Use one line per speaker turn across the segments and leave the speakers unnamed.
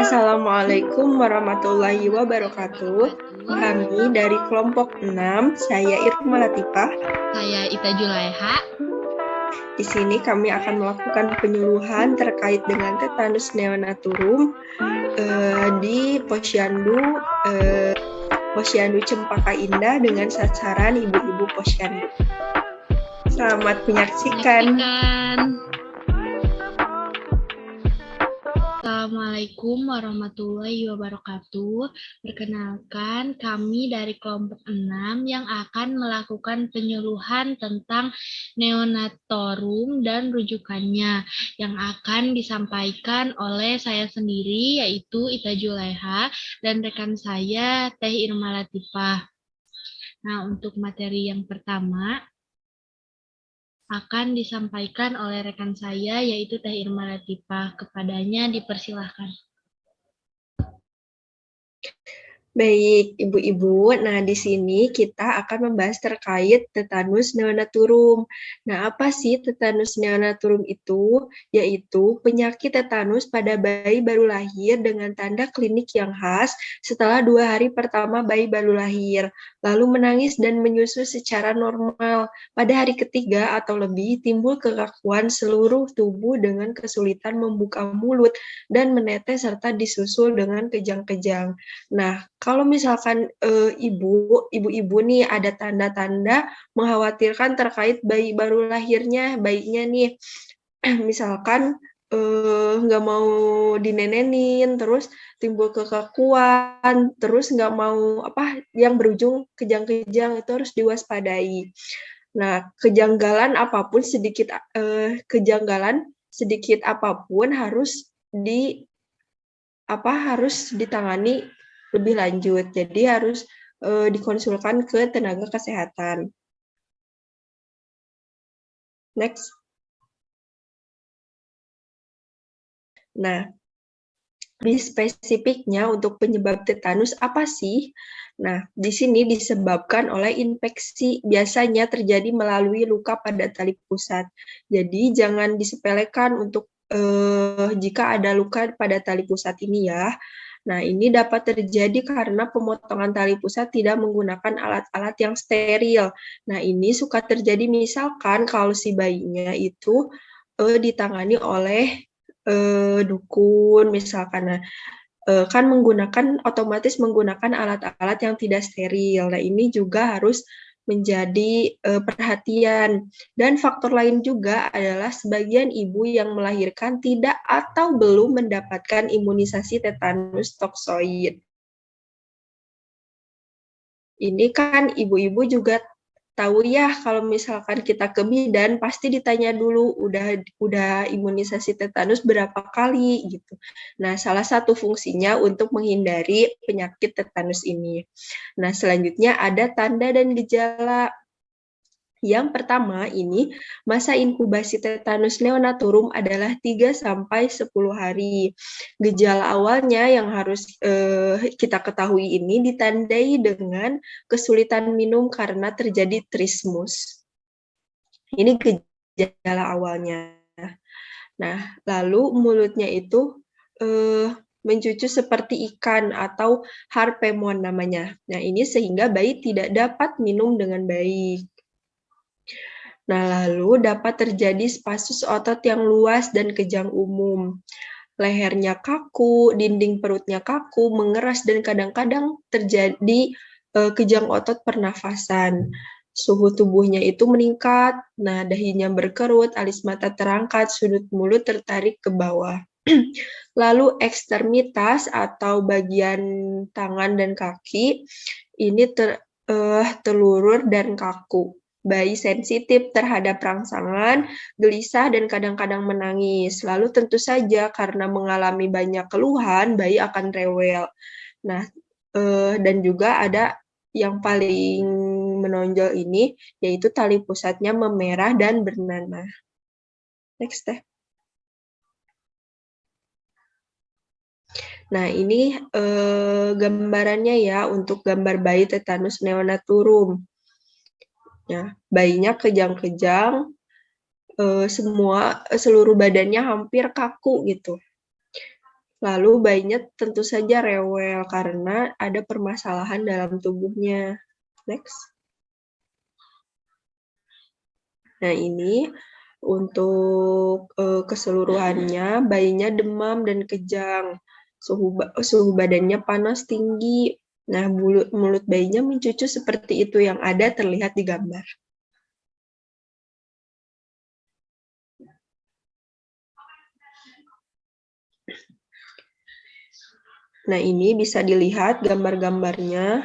Assalamualaikum warahmatullahi wabarakatuh. Kami dari kelompok 6, saya Irma Latifah.
Saya Ita Julaiha.
Di sini kami akan melakukan penyuluhan terkait dengan tetanus neonaturum di Posyandu Cempaka Indah dengan sasaran ibu-ibu posyandu. Selamat menyaksikan.
Assalamualaikum warahmatullahi wabarakatuh. Perkenalkan, kami dari kelompok 6 yang akan melakukan penyuluhan tentang neonatorum dan rujukannya yang akan disampaikan oleh saya sendiri, yaitu Ita Julaiha, dan rekan saya Teh Irma Latifah. Nah, untuk materi yang pertama akan disampaikan oleh rekan saya, yaitu Teh Irma Latifah. Kepadanya dipersilahkan.
Baik, Ibu-ibu. Nah, di sini kita akan membahas terkait tetanus neonaturum. Nah, apa sih tetanus neonaturum itu? Yaitu penyakit tetanus pada bayi baru lahir dengan tanda klinik yang khas setelah 2 hari pertama bayi baru lahir, lalu menangis dan menyusu secara normal. Pada hari ketiga atau lebih, timbul kekakuan seluruh tubuh dengan kesulitan membuka mulut dan menetes serta disusul dengan kejang-kejang. Nah, kalau misalkan ibu-ibu nih ada tanda-tanda mengkhawatirkan terkait bayi baru lahirnya, bayinya nih misalkan nggak mau dinenenin, terus timbul kekakuan, terus nggak mau yang berujung kejang-kejang, itu harus diwaspadai. Nah, kejanggalan sedikit apapun harus ditangani lebih lanjut. Jadi harus dikonsulkan ke tenaga kesehatan. Next. Nah, lebih spesifiknya untuk penyebab tetanus apa sih? Nah, di sini disebabkan oleh infeksi, biasanya terjadi melalui luka pada tali pusat. Jadi jangan disepelekan untuk jika ada luka pada tali pusat ini ya. Nah, ini dapat terjadi karena pemotongan tali pusat tidak menggunakan alat-alat yang steril. Nah, ini suka terjadi misalkan kalau si bayinya itu ditangani oleh dukun misalkan. Nah, kan otomatis menggunakan alat-alat yang tidak steril. Nah, ini juga harus menjadi perhatian. Dan faktor lain juga adalah sebagian ibu yang melahirkan tidak atau belum mendapatkan imunisasi tetanus toksoid. Ini kan ibu-ibu juga tahu ya, kalau misalkan kita ke bidan pasti ditanya dulu udah imunisasi tetanus berapa kali gitu. Nah, salah satu fungsinya untuk menghindari penyakit tetanus ini. Nah, selanjutnya ada tanda dan gejala. Yang pertama ini, masa inkubasi tetanus neonaturum adalah 3-10 hari. Gejala awalnya yang harus kita ketahui ini ditandai dengan kesulitan minum karena terjadi trismus. Ini gejala awalnya. Nah, lalu mulutnya itu mencucu seperti ikan atau harpemon namanya. Nah, ini sehingga bayi tidak dapat minum dengan baik. Nah, lalu dapat terjadi spasus otot yang luas dan kejang umum. Lehernya kaku, dinding perutnya kaku, mengeras, dan kadang-kadang terjadi kejang otot pernafasan. Suhu tubuhnya itu meningkat, nah dahinya berkerut, alis mata terangkat, sudut mulut tertarik ke bawah. Lalu ekstremitas atau bagian tangan dan kaki ini terlurur dan kaku. Bayi sensitif terhadap rangsangan, gelisah, dan kadang-kadang menangis. Lalu tentu saja karena mengalami banyak keluhan, bayi akan rewel. Nah, dan juga ada yang paling menonjol ini, yaitu tali pusatnya memerah dan bernanah. Next, Teh. Nah, ini gambarannya ya untuk gambar bayi tetanus neonaturum. Ya, bayinya kejang-kejang, seluruh badannya hampir kaku gitu. Lalu bayinya tentu saja rewel karena ada permasalahan dalam tubuhnya. Next. Nah, ini untuk keseluruhannya bayinya demam dan kejang. Suhu badannya panas tinggi. Nah, mulut bayinya mencucu seperti itu yang ada terlihat di gambar. Nah, ini bisa dilihat gambar-gambarnya.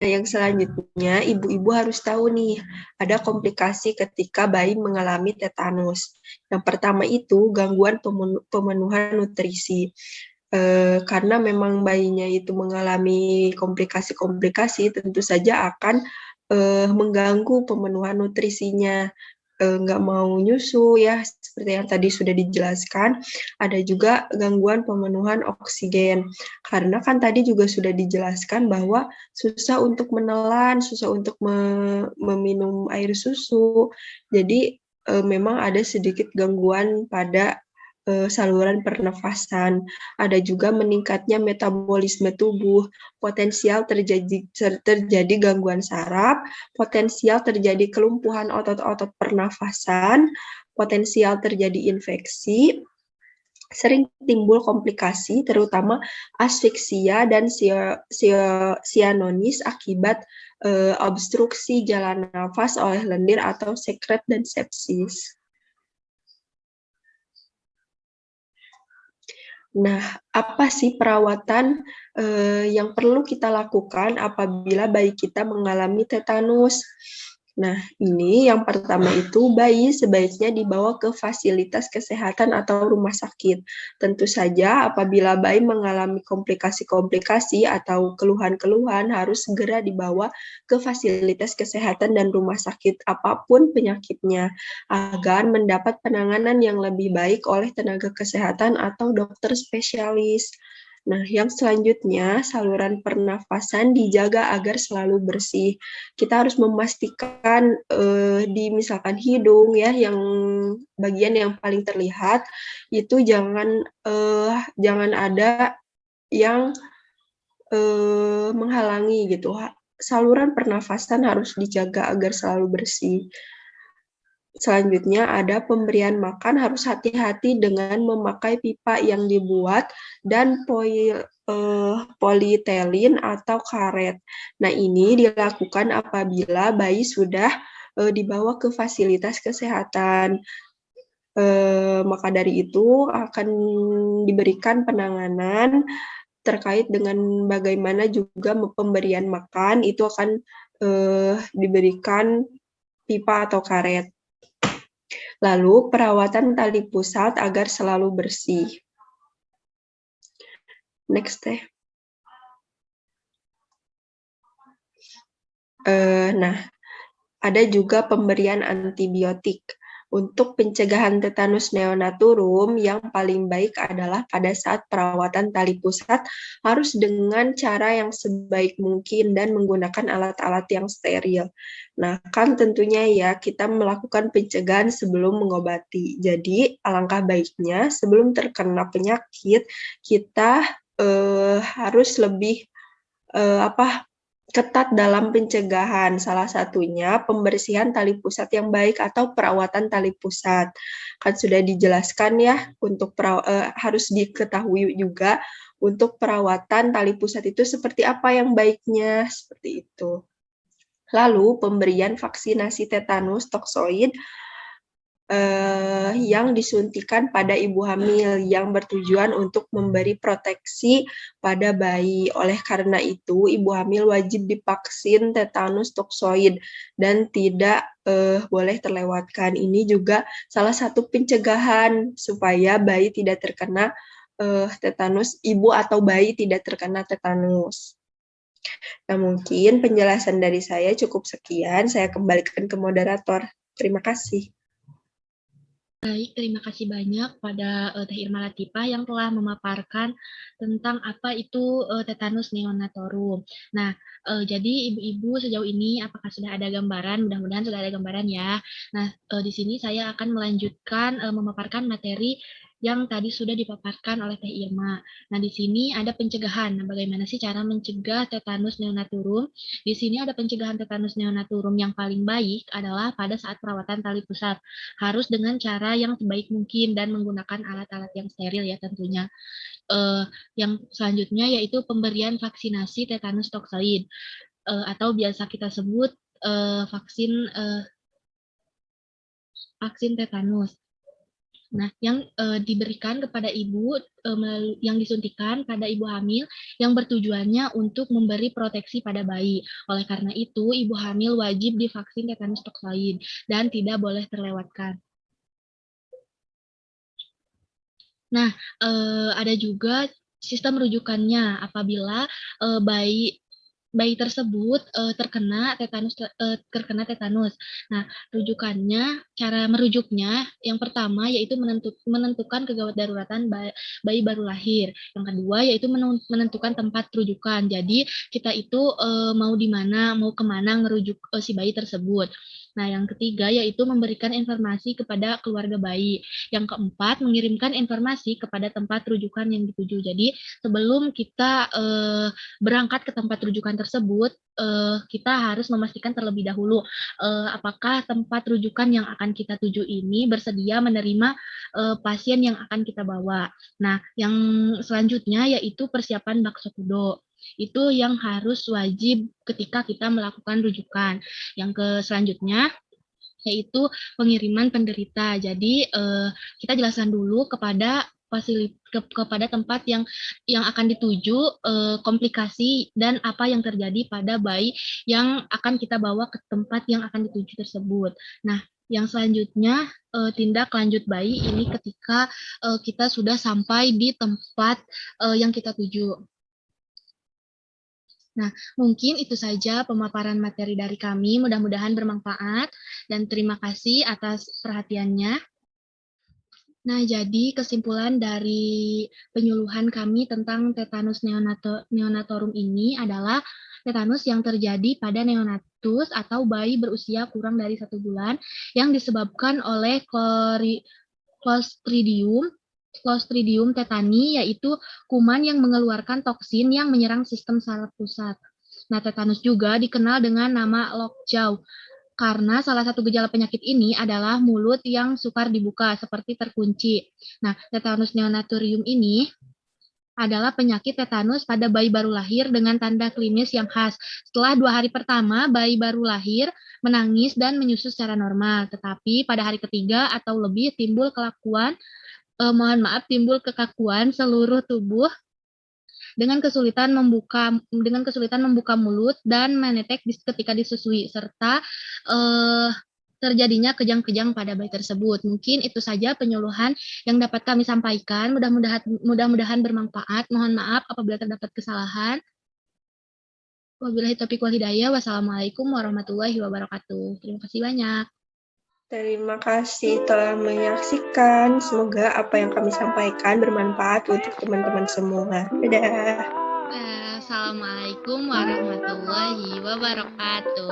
Nah, yang selanjutnya, ibu-ibu harus tahu nih, ada komplikasi ketika bayi mengalami tetanus. Yang pertama itu gangguan pemenuhan nutrisi. Karena memang bayinya itu mengalami komplikasi-komplikasi, tentu saja akan mengganggu pemenuhan nutrisinya. Nggak mau nyusu ya, seperti yang tadi sudah dijelaskan. Ada juga gangguan pemenuhan oksigen. Karena kan tadi juga sudah dijelaskan bahwa susah untuk menelan, susah untuk meminum air susu. Jadi memang ada sedikit gangguan pada saluran pernafasan. Ada juga meningkatnya metabolisme tubuh, potensial terjadi gangguan saraf, potensial terjadi kelumpuhan otot-otot pernafasan, potensial terjadi infeksi, sering timbul komplikasi terutama asfiksia dan sianonis akibat obstruksi jalan nafas oleh lendir atau sekret dan sepsis. Nah, apa sih perawatan yang perlu kita lakukan apabila bayi kita mengalami tetanus? Nah, ini yang pertama itu bayi sebaiknya dibawa ke fasilitas kesehatan atau rumah sakit. Tentu saja apabila bayi mengalami komplikasi-komplikasi atau keluhan-keluhan harus segera dibawa ke fasilitas kesehatan dan rumah sakit apapun penyakitnya agar mendapat penanganan yang lebih baik oleh tenaga kesehatan atau dokter spesialis. Nah, yang selanjutnya, saluran pernafasan dijaga agar selalu bersih. Kita harus memastikan di misalkan hidung ya, yang bagian yang paling terlihat itu jangan ada yang menghalangi gitu. Saluran pernafasan harus dijaga agar selalu bersih. Selanjutnya ada pemberian makan, harus hati-hati dengan memakai pipa yang dibuat dan polietilin atau karet. Nah, ini dilakukan apabila bayi sudah dibawa ke fasilitas kesehatan. Maka dari itu akan diberikan penanganan terkait dengan bagaimana juga pemberian makan, itu akan diberikan pipa atau karet. Lalu, perawatan tali pusat agar selalu bersih. Next deh. Nah, ada juga pemberian antibiotik. Untuk pencegahan tetanus neonaturum, yang paling baik adalah pada saat perawatan tali pusat harus dengan cara yang sebaik mungkin dan menggunakan alat-alat yang steril. Nah, kan tentunya ya kita melakukan pencegahan sebelum mengobati. Jadi, alangkah baiknya sebelum terkena penyakit, kita harus lebih ketat dalam pencegahan. Salah satunya pembersihan tali pusat yang baik atau perawatan tali pusat. Kan sudah dijelaskan ya, untuk harus diketahui juga untuk perawatan tali pusat itu seperti apa yang baiknya, seperti itu. Lalu pemberian vaksinasi tetanus toksoid yang disuntikan pada ibu hamil yang bertujuan untuk memberi proteksi pada bayi. Oleh karena itu, ibu hamil wajib divaksin tetanus toksoid dan tidak boleh terlewatkan. Ini juga salah satu pencegahan supaya bayi tidak terkena tetanus, ibu atau bayi tidak terkena tetanus. Nah, mungkin penjelasan dari saya cukup sekian. Saya kembalikan ke moderator. Terima kasih.
Baik, terima kasih banyak pada Teh Irma Latifah yang telah memaparkan tentang apa itu tetanus neonatorum. Nah, jadi ibu-ibu sejauh ini apakah sudah ada gambaran? Mudah-mudahan sudah ada gambaran ya. Nah, di sini saya akan melanjutkan memaparkan materi yang tadi sudah dipaparkan oleh Teh Irma. Nah, di sini ada pencegahan. Nah, bagaimana sih cara mencegah tetanus neonatorum? Di sini ada pencegahan tetanus neonatorum yang paling baik adalah pada saat perawatan tali pusat harus dengan cara yang sebaik mungkin dan menggunakan alat-alat yang steril ya tentunya. Yang selanjutnya yaitu pemberian vaksinasi tetanus tokselin atau biasa kita sebut vaksin tetanus. Nah, yang diberikan kepada ibu yang disuntikan pada ibu hamil yang bertujuannya untuk memberi proteksi pada bayi. Oleh karena itu, ibu hamil wajib divaksin tetanus tokselin dan tidak boleh terlewatkan. Nah, ada juga sistem rujukannya apabila bayi bayi tersebut terkena tetanus. Nah, rujukannya, cara merujuknya yang pertama yaitu menentukan kegawat daruratan bayi baru lahir. Yang kedua yaitu menentukan tempat rujukan. Jadi kita itu mau di mana, mau kemana ngerujuk si bayi tersebut. Nah, yang ketiga yaitu memberikan informasi kepada keluarga bayi. Yang keempat, mengirimkan informasi kepada tempat rujukan yang dituju. Jadi, sebelum kita berangkat ke tempat rujukan tersebut, kita harus memastikan terlebih dahulu apakah tempat rujukan yang akan kita tuju ini bersedia menerima pasien yang akan kita bawa. Nah, yang selanjutnya yaitu persiapan bakso kudo. Itu yang harus wajib ketika kita melakukan rujukan. Yang selanjutnya yaitu pengiriman penderita. Jadi kita jelaskan dulu kepada kepada tempat yang akan dituju, komplikasi dan apa yang terjadi pada bayi yang akan kita bawa ke tempat yang akan dituju tersebut. Nah, yang selanjutnya tindak lanjut bayi ini ketika kita sudah sampai di tempat yang kita tuju. Nah, mungkin itu saja pemaparan materi dari kami. Mudah-mudahan bermanfaat dan terima kasih atas perhatiannya. Nah, jadi kesimpulan dari penyuluhan kami tentang tetanus neonatorum ini adalah tetanus yang terjadi pada neonatus atau bayi berusia kurang dari 1 bulan yang disebabkan oleh Clostridium tetani, yaitu kuman yang mengeluarkan toksin yang menyerang sistem saraf pusat. Nah, tetanus juga dikenal dengan nama lockjaw, karena salah satu gejala penyakit ini adalah mulut yang sukar dibuka, seperti terkunci. Nah, tetanus neonatorium ini adalah penyakit tetanus pada bayi baru lahir dengan tanda klinis yang khas. Setelah 2 hari pertama, bayi baru lahir menangis dan menyusu secara normal. Tetapi pada hari ketiga atau lebih timbul timbul kekakuan seluruh tubuh dengan kesulitan membuka mulut dan menetek ketika disusui, serta terjadinya kejang-kejang pada bayi tersebut. Mungkin itu saja penyuluhan yang dapat kami sampaikan. Mudah-mudahan bermanfaat. Mohon maaf apabila terdapat kesalahan. Wabillahi taufiq wal hidayah. Wassalamualaikum warahmatullahi wabarakatuh. Terima kasih banyak.
Terima kasih telah menyaksikan. Semoga apa yang kami sampaikan bermanfaat untuk teman-teman semua. Dadah.
Assalamualaikum warahmatullahi wabarakatuh.